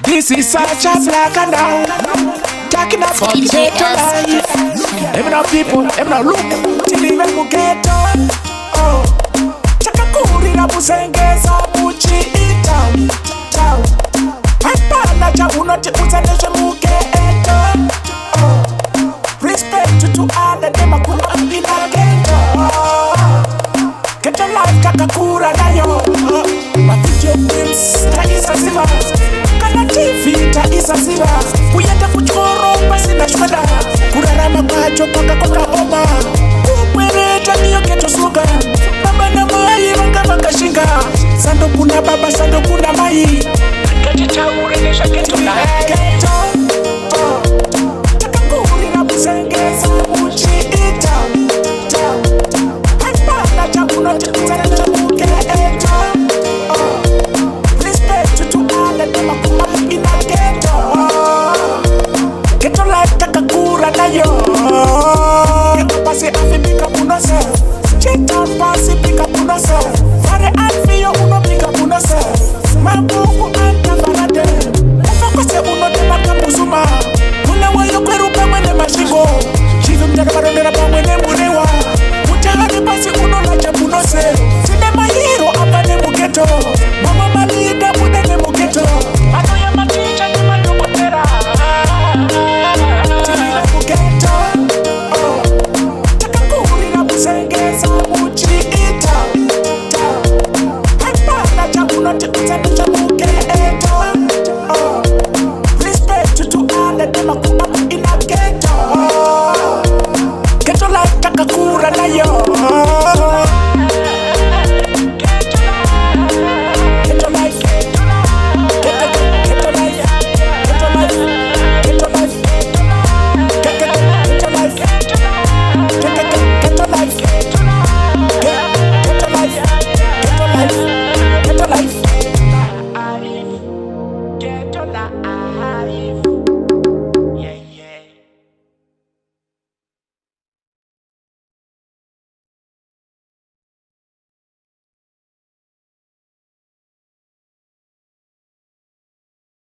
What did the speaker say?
This is such a black and down. Talking about ghetto life. Them no people, them no look. Till even mu ghetto. Oh, chakakurira busengeza muchiita. Tau. Hapana cha unoti uzaneshe mu ghetto. Oh, respect to all of them akuna mpina ghetto. Ghetto life chakakura nayo. My video games ta isa siva. Kana TV ta isa siva. Kuyenda kuchoro basi na shwada. Kurarama macho paka koka oma. Kupwereta niyo ghetto slogan. Baba na mai wanga shinga. Sando kuna baba sando kuna mai. Ghetto chauregesha ghetto life. Ghetto. Chakakurira busengeza muchiita. Hapana cha unoti uzaneshe mu ghetto. Respect to all of them akuma mpina ghetto. Ghetto life kakakura nayo. Ghetto pasi afi pika punose. Chita pasi pika punose. Fare alfi yo uno pika punose. Mabuku anta farade. Ufakose uno temaka muzuma. Kule wayo kwerupa mwene mashigo. Chivu mjaga marondera pa mwene munewa. Mutahari pasi uno lache punose. Sinema hero apa ne mu ghetto. Mama malida muda ne mu ghetto. Ano ya maticha ni madokotera. Tila mu ghetto. Oh, chakakurira busengeza muchiita. Hapana cha unoti uzaneshe mu ghetto. Oh, respect to all of them akuma